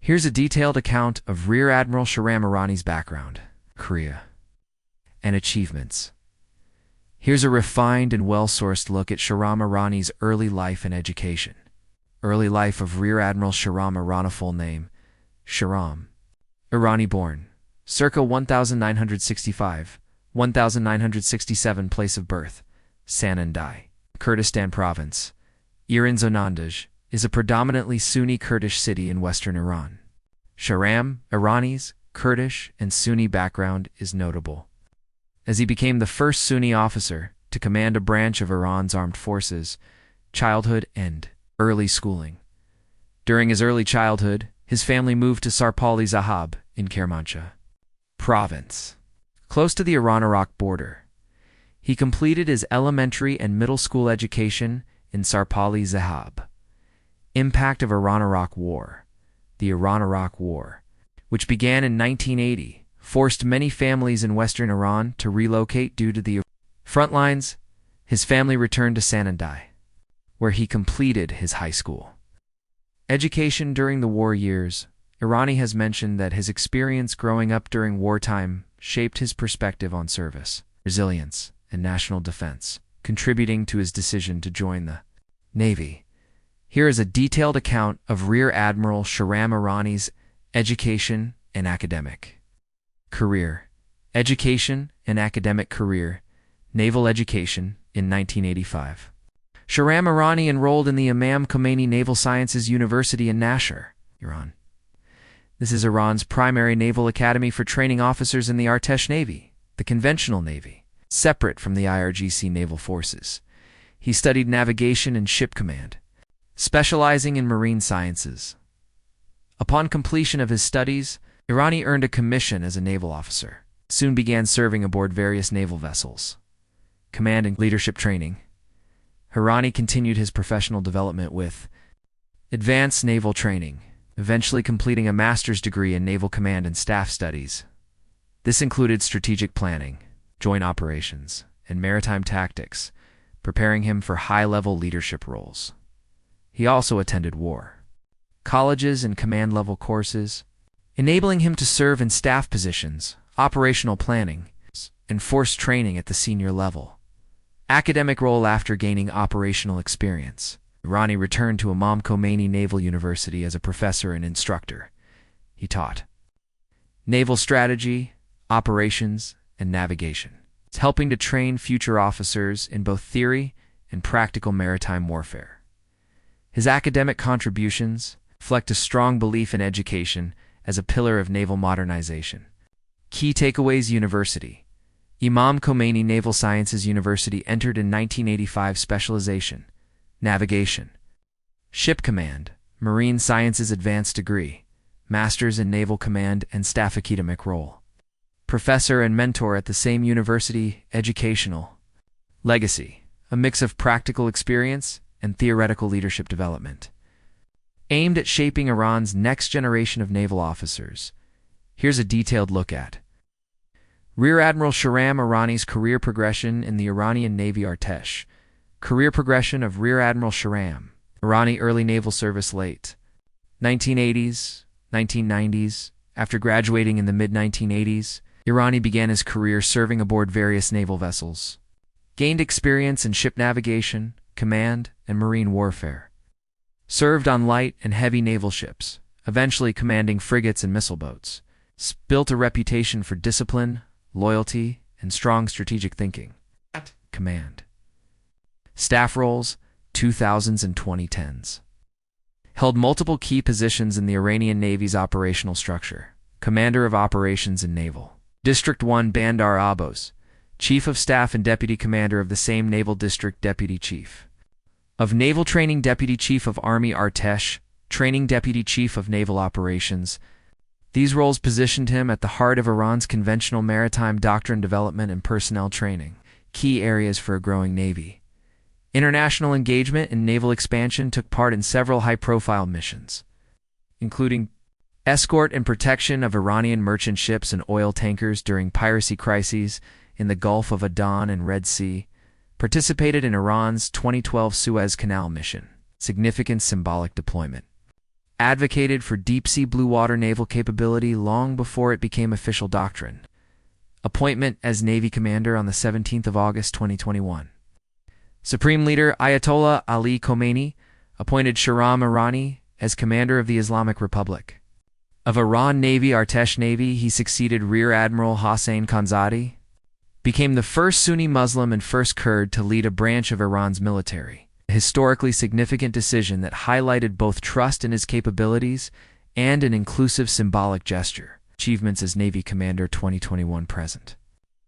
Here's a detailed account of Rear Admiral Shahram Irani's background, career, and achievements. Here's a refined and well-sourced look at Shahram Irani's early life and education. Early life of Rear Admiral Shahram Irani. Full name: Shahram Irani, born circa 1965, 1967. Place of birth: Sanandaj, Kurdistan Province. Iran Zonandaj is a predominantly Sunni Kurdish city in western Iran. Shahram Irani's Kurdish and Sunni background is notable, as he became the first Sunni officer to command a branch of Iran's armed forces. Childhood and early schooling. During his early childhood, his family moved to Sarpali Zahab in Kermanshah Province, close to the Iran-Iraq border. He completed his elementary and middle school education in Sarpali Zahab. Impact of Iran-Iraq War. The Iran-Iraq War, which began in 1980, forced many families in western Iran to relocate due to the front lines. His family returned to Sanandaj, where he completed his high school education during the war years. Irani has mentioned that his experience growing up during wartime shaped his perspective on service, resilience, and national defense, contributing to his decision to join the Navy. Here is a detailed account of Rear Admiral Shahram Irani's education and academic career. Education and academic career. Naval education. In 1985, Shahram Irani enrolled in the Imam Khomeini Naval Sciences University in Nashar, Iran. This is Iran's primary naval academy for training officers in the Artesh Navy, the conventional navy, separate from the IRGC naval forces. He studied navigation and ship command, specializing in marine sciences. Upon completion of his studies, Irani earned a commission as a naval officer, soon began serving aboard various naval vessels. Command and leadership training. Irani continued his professional development with advanced naval training, eventually completing a master's degree in naval command and staff studies. This included strategic planning, joint operations, and maritime tactics, preparing him for high-level leadership roles. He also attended war colleges and command-level courses, enabling him to serve in staff positions, operational planning, and force training at the senior level. Academic role. After gaining operational experience, Irani returned to Imam Khomeini Naval University as a professor and instructor. He taught naval strategy, operations, and navigation, helping to train future officers in both theory and practical maritime warfare. His academic contributions reflect a strong belief in education as a pillar of naval modernization. Key takeaways. University. Imam Khomeini Naval Sciences University entered in 1985. Specialization: navigation, ship command, marine sciences. Advanced degree: master's in naval command and staff. Academic role: professor and mentor at the same university. Educational legacy: a mix of practical experience and theoretical leadership development, aimed at shaping Iran's next generation of naval officers. Here's a detailed look at Rear Admiral Shahram Irani's career progression in the Iranian Navy. Artesh. Career progression of Rear Admiral Shahram Irani. Early naval service. Late 1980s, 1990s. After graduating in the mid-1980s, Irani began his career serving aboard various naval vessels. Gained experience in ship navigation, command, and marine warfare. Served on light and heavy naval ships, eventually commanding frigates and missile boats. Built a reputation for discipline, loyalty, and strong strategic thinking. Command. Staff roles, 2000s and 2010s. Held multiple key positions in the Iranian Navy's operational structure. Commander of Operations in Naval District 1 Bandar Abbas, Chief of Staff and Deputy Commander of the same Naval District. Deputy Chief of Naval Training. Deputy Chief of Army Artesh, Training. Deputy Chief of Naval Operations. These roles positioned him at the heart of Iran's conventional maritime doctrine development and personnel training, key areas for a growing navy. International engagement and naval expansion. Took part in several high-profile missions, including escort and protection of Iranian merchant ships and oil tankers during piracy crises in the Gulf of Oman and Red Sea. Participated in Iran's 2012 Suez Canal mission, significant symbolic deployment. advocated for deep-sea blue water naval capability long before it became official doctrine. Appointment as Navy Commander on the 17th of August 2021. Supreme Leader Ayatollah Ali Khamenei appointed Shahram Irani as Commander of the Islamic Republic of Iran Navy Artesh Navy. He succeeded Rear Admiral Hossein Khanzadi, became the first Sunni Muslim and first Kurd to lead a branch of Iran's military. A historically significant decision that highlighted both trust in his capabilities and an inclusive symbolic gesture. Achievements as Navy Commander 2021 present.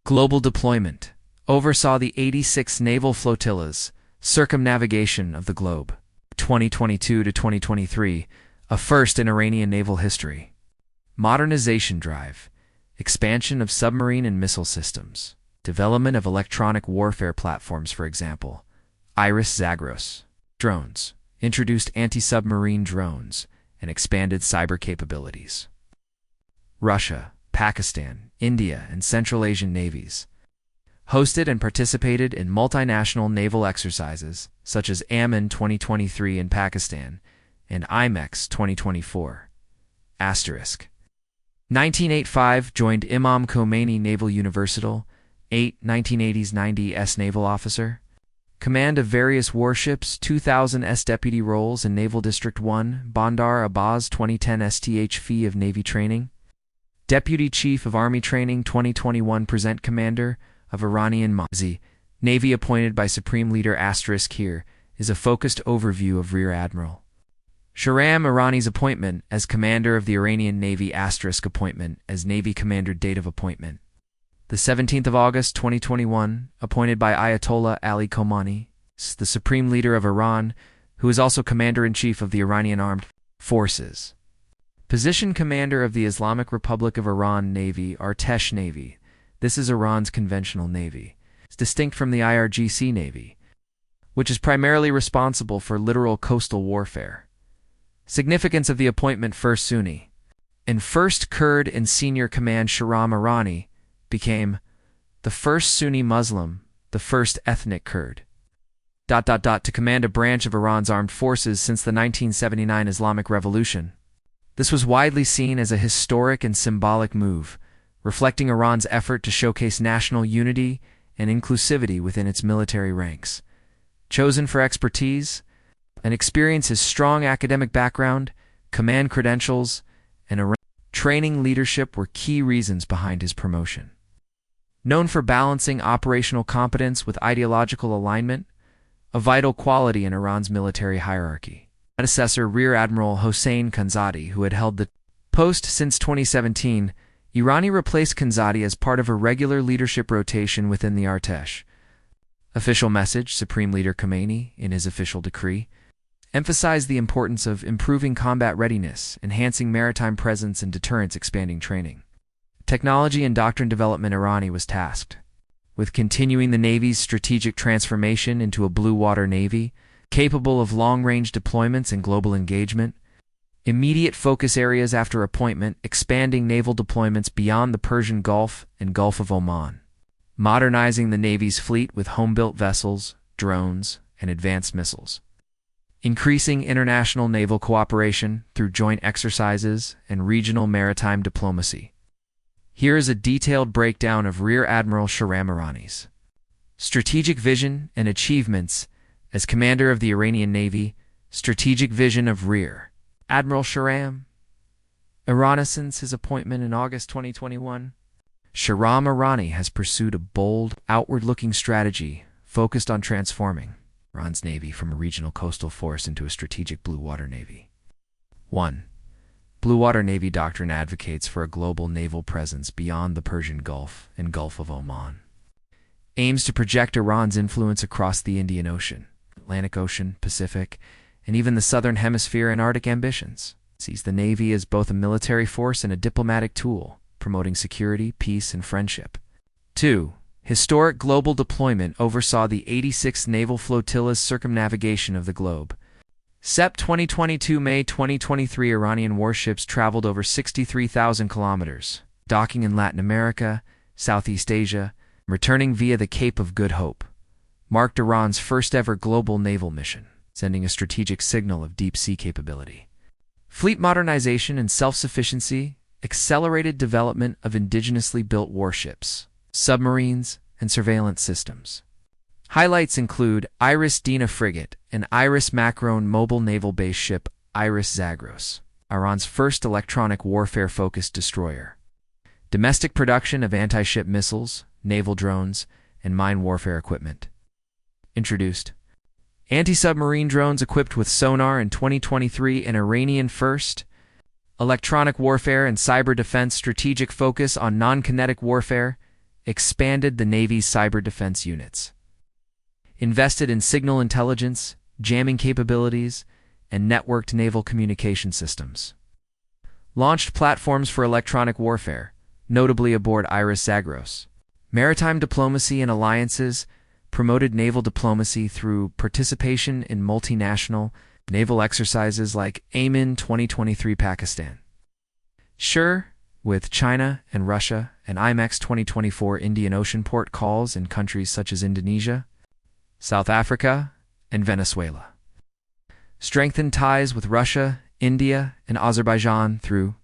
Global deployment. Oversaw the 86 naval flotillas, circumnavigation of the globe. 2022 to 2023, a first in Iranian naval history. Modernization drive. Expansion of submarine and missile systems. Development of electronic warfare platforms, for example. Iris Zagros. Drones. Introduced anti-submarine drones and expanded cyber capabilities. Russia, Pakistan, India, and Central Asian navies. Hosted and participated in multinational naval exercises such as Aman 2023 in Pakistan and IMEX 2024. Asterisk. 1985 joined Imam Khomeini Naval Universal, 1980s 90s naval officer. Command of various warships, 2000s deputy roles in Naval District 1, Bandar Abbas 2010 STH fee of Navy training. Deputy Chief of Army Training 2021 present Commander of Iranian Navy appointed by Supreme Leader *. Here is a focused overview of Rear Admiral Shahram Irani's appointment as Commander of the Iranian Navy * appointment as Navy Commander. Date of appointment: the 17th of August 2021, appointed by Ayatollah Ali Khamenei, the Supreme Leader of Iran, who is also Commander-in-Chief of the Iranian Armed Forces. Position: Commander of the Islamic Republic of Iran Navy, Artesh Navy. This is Iran's conventional navy. It's distinct from the IRGC Navy, which is primarily responsible for littoral coastal warfare. Significance of the appointment: first Sunni and first Kurd in senior command. Shahram Irani became the first Sunni Muslim, the first ethnic Kurd. To command a branch of Iran's armed forces since the 1979 Islamic Revolution. This was widely seen as a historic and symbolic move, reflecting Iran's effort to showcase national unity and inclusivity within its military ranks. Chosen for expertise and experience: his strong academic background, command credentials, and Iran training leadership were key reasons behind his promotion. Known for balancing operational competence with ideological alignment, a vital quality in Iran's military hierarchy. Predecessor Rear Admiral Hossein Khanzadi, who had held the post since 2017, Irani replaced Khanzadi as part of a regular leadership rotation within the Artesh. Official message: Supreme Leader Khamenei, in his official decree, emphasized the importance of improving combat readiness, enhancing maritime presence and deterrence, expanding training. Technology and doctrine development. Irani was tasked with continuing the Navy's strategic transformation into a blue water navy, capable of long-range deployments and global engagement. Immediate focus areas after appointment: expanding naval deployments beyond the Persian Gulf and Gulf of Oman. Modernizing the Navy's fleet with home-built vessels, drones, and advanced missiles. Increasing international naval cooperation through joint exercises and regional maritime diplomacy. Here is a detailed breakdown of Rear Admiral Shahram Irani's strategic vision and achievements as Commander of the Iranian Navy. Strategic vision of Rear Admiral Shahram Irani. Since his appointment in August 2021, Shahram Irani has pursued a bold, outward-looking strategy focused on transforming Iran's Navy from a regional coastal force into a strategic blue water navy. 1. Blue Water Navy Doctrine advocates for a global naval presence beyond the Persian Gulf and Gulf of Oman. Aims to project Iran's influence across the Indian Ocean, Atlantic Ocean, Pacific, and even the Southern Hemisphere and Arctic ambitions. Sees the Navy as both a military force and a diplomatic tool, promoting security, peace, and friendship. 2. Historic global deployment oversaw the 86th Naval Flotilla's circumnavigation of the globe. Sep 2022 May 2023 Iranian warships traveled over 63,000 kilometers, docking in Latin America, Southeast Asia, returning via the Cape of Good Hope. Marked Iran's first-ever global naval mission, sending a strategic signal of deep-sea capability. Fleet modernization and self-sufficiency, accelerated development of indigenously built warships, submarines, and surveillance systems. Highlights include Iris Dina frigate and Iris Macron mobile naval-based ship Iris Zagros, Iran's first electronic warfare-focused destroyer. Domestic production of anti-ship missiles, naval drones, and mine warfare equipment. Introduced. Anti-submarine drones equipped with sonar in 2023, an Iranian first. Electronic warfare and cyber defense strategic focus on non-kinetic warfare, expanded the Navy's cyber defense units. Invested in signal intelligence, jamming capabilities, and networked naval communication systems. Launched platforms for electronic warfare, notably aboard Iris Zagros. Maritime diplomacy and alliances, promoted naval diplomacy through participation in multinational naval exercises like AMIN 2023 Pakistan. SURE with China and Russia, and IMEX 2024 Indian Ocean port calls in countries such as Indonesia, South Africa, and Venezuela. Strengthened ties with Russia, India, and Azerbaijan through